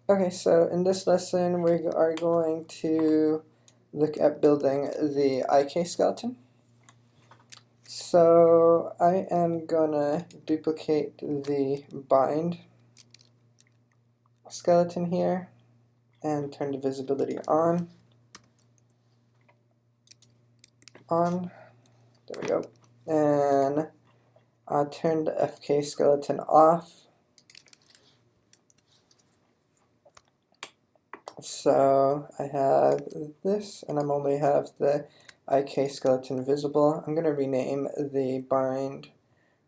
Okay, so in this lesson we are going to look at building the IK skeleton. So I am gonna duplicate the bind skeleton here and turn the visibility on. There we go. And I'll turn the FK skeleton off. So I have this, and I'm only have the IK skeleton visible. I'm going to rename the bind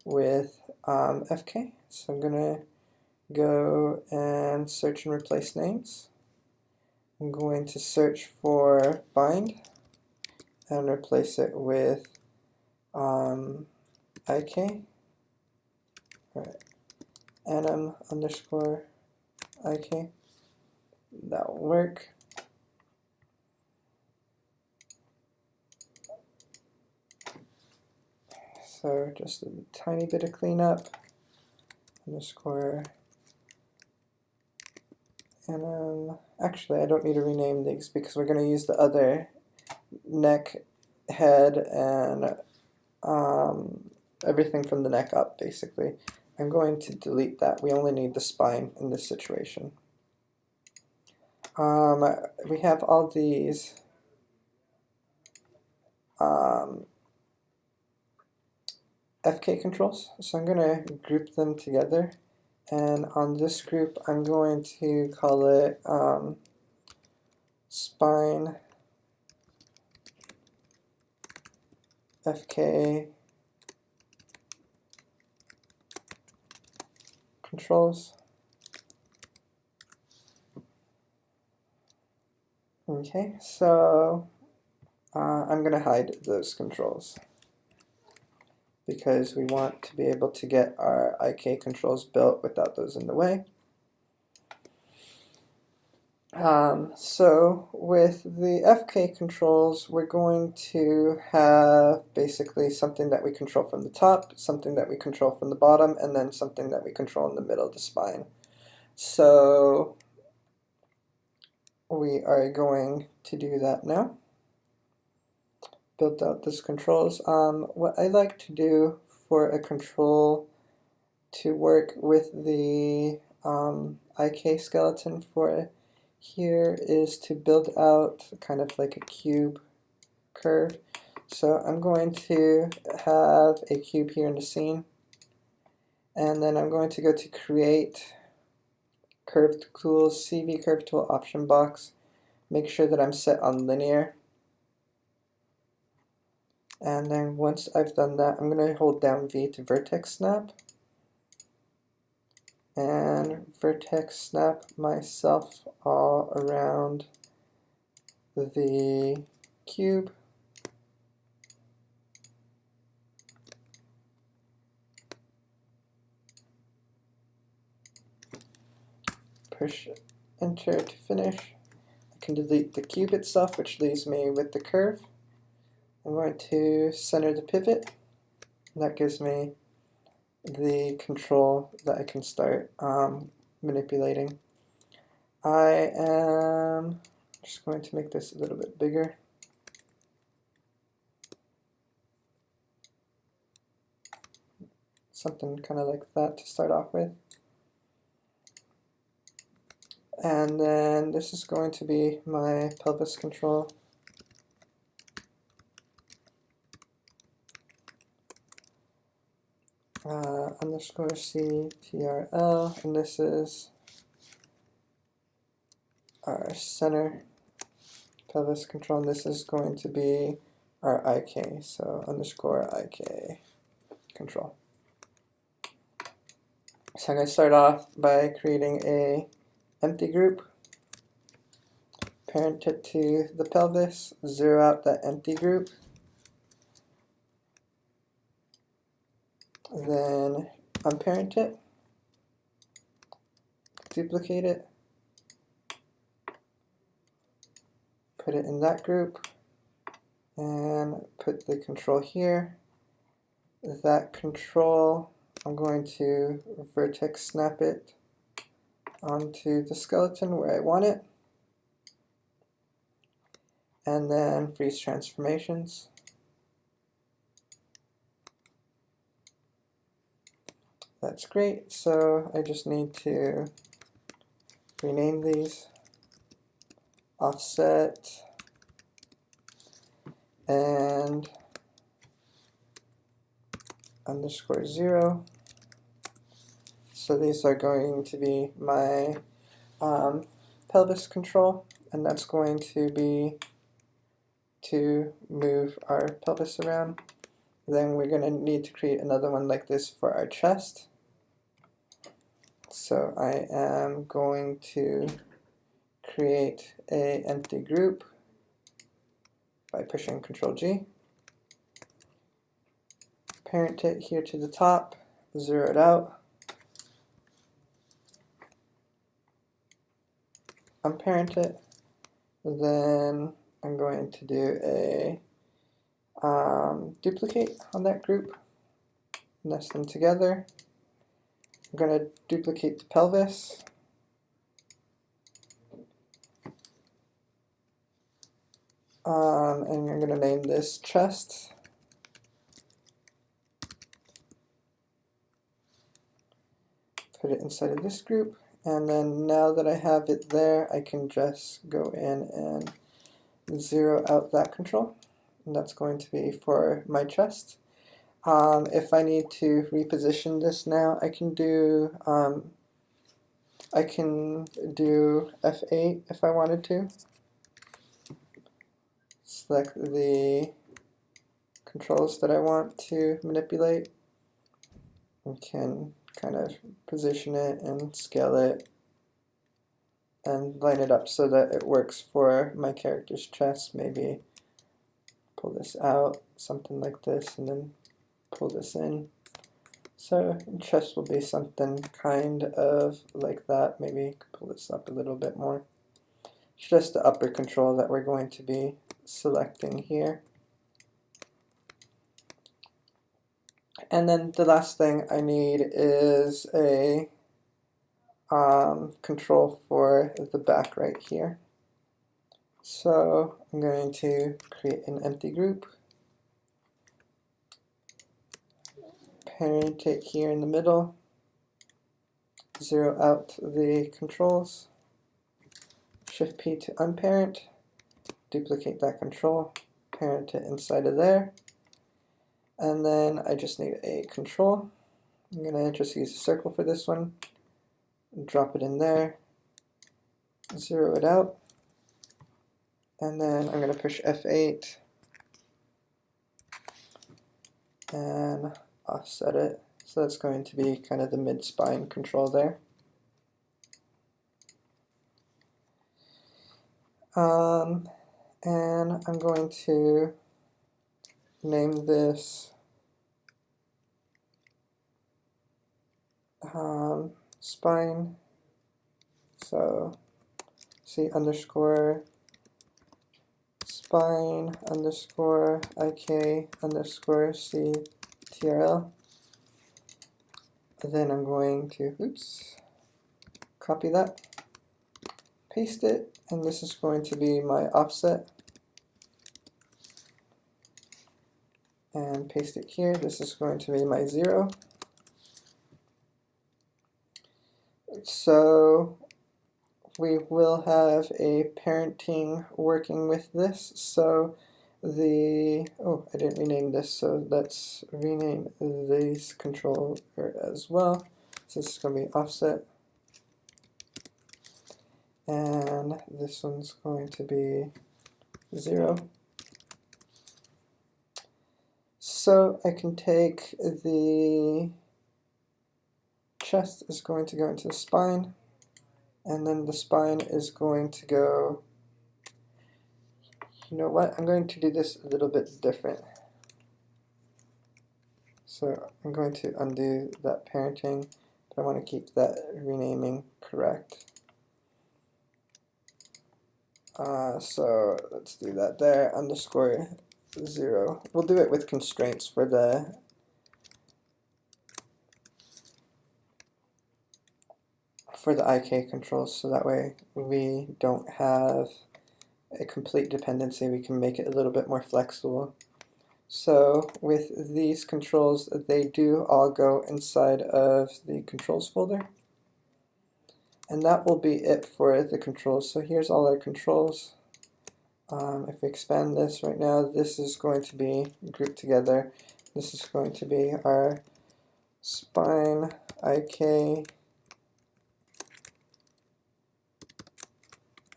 with FK. So I'm going to go and search and replace names. I'm going to search for bind and replace it with IK. Right. Anim underscore IK. That will work. So just a tiny bit of cleanup. Underscore anim. Actually, I don't need to rename these because we're going to use the other neck, head, and everything from the neck up, basically. I'm going to delete that. We only need the spine in this situation. We have all these FK controls, so I'm going to group them together, and on this group I'm going to call it spine FK controls. Okay, so I'm going to hide those controls because we want to be able to get our IK controls built without those in the way. So with the FK controls, we're going to have basically something that we control from the top, something that we control from the bottom, and then something that we control in the middle of the spine. So we are going to do that now. Build out those controls. What I like to do for a control to work with the IK skeleton for here is to build out kind of like a cube curve. So I'm going to have a cube here in the scene, and then I'm going to go to create curved tools, CV curve tool option box, make sure that I'm set on linear. And then once I've done that, I'm going to hold down V to vertex snap and vertex snap myself all around the cube. Push enter to finish. I can delete the cube itself, which leaves me with the curve. I'm going to center the pivot. That gives me the control that I can start manipulating. I am just going to make this a little bit bigger. Something kind of like that to start off with. And then this is going to be my pelvis control. Underscore CTRL, and this is our center pelvis control, and this is going to be our IK, so underscore IK control. So I'm going to start off by creating a empty group, parent it to the pelvis, zero out that empty group, then unparent it, duplicate it, put it in that group, and put the control here. That control, I'm going to vertex snap it onto the skeleton where I want it, and then freeze transformations. That's great, so I just need to rename these, offset, and _0. So these are going to be my pelvis control, and that's going to be to move our pelvis around. Then we're going to need to create another one like this for our chest. So I am going to create an empty group by pushing Ctrl G. Parent it here to the top, 0 it out. Unparent it. Then I'm going to do a duplicate on that group, nest them together. I'm going to duplicate the pelvis. And I'm going to name this chest. Put it inside of this group. And then now that I have it there, I can just go in and 0 out that control. And that's going to be for my chest. If I need to reposition this now, I can do F8 if I wanted to. Select the controls that I want to manipulate. I can kind of position it and scale it and line it up so that it works for my character's chest. Maybe pull this out, something like this, and then pull this in. So chest will be something kind of like that. Maybe pull this up a little bit more. It's just the upper control that we're going to be selecting here. And then the last thing I need is a control for the back right here. So I'm going to create an empty group, parent it here in the middle, 0 out the controls, Shift P to unparent, duplicate that control, parent it inside of there, and then I just need a control. I'm going to just use a circle for this one, drop it in there, 0 it out, and then I'm going to push F8 and offset it. So that's going to be kind of the mid-spine control there. And I'm going to name this spine. So C underscore spine underscore IK underscore C TRL. And then I'm going to, copy that, paste it, and this is going to be my offset. And paste it here. This is going to be my 0. So we will have a parenting working with this. So I didn't rename this, so let's rename these controller as well. So this is going to be offset. And this one's going to be 0. So I can take the chest is going to go into the spine, and then the spine is going to go, you know what, I'm going to do this a little bit different. So I'm going to undo that parenting, but I want to keep that renaming correct. So let's do that there, underscore 0. We'll do it with constraints for for the IK controls, so that way we don't have a complete dependency. We can make it a little bit more flexible. So with these controls, they do all go inside of the controls folder. And that will be it for the controls. So here's all our controls. If we expand this right now, this is going to be grouped together. This is going to be our spine IK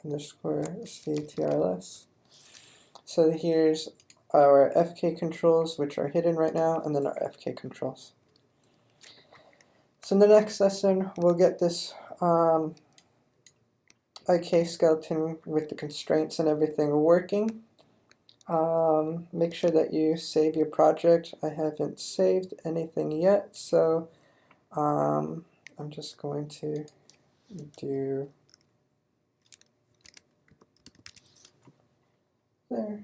underscore CTRLS. So here's our FK controls, which are hidden right now, and then our FK controls. So in the next lesson, we'll get this IK skeleton with the constraints and everything working. Make sure that you save your project. I haven't saved anything yet, so I'm just going to do there.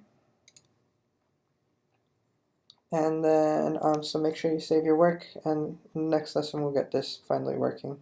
And then, so make sure you save your work, and next lesson we'll get this finally working.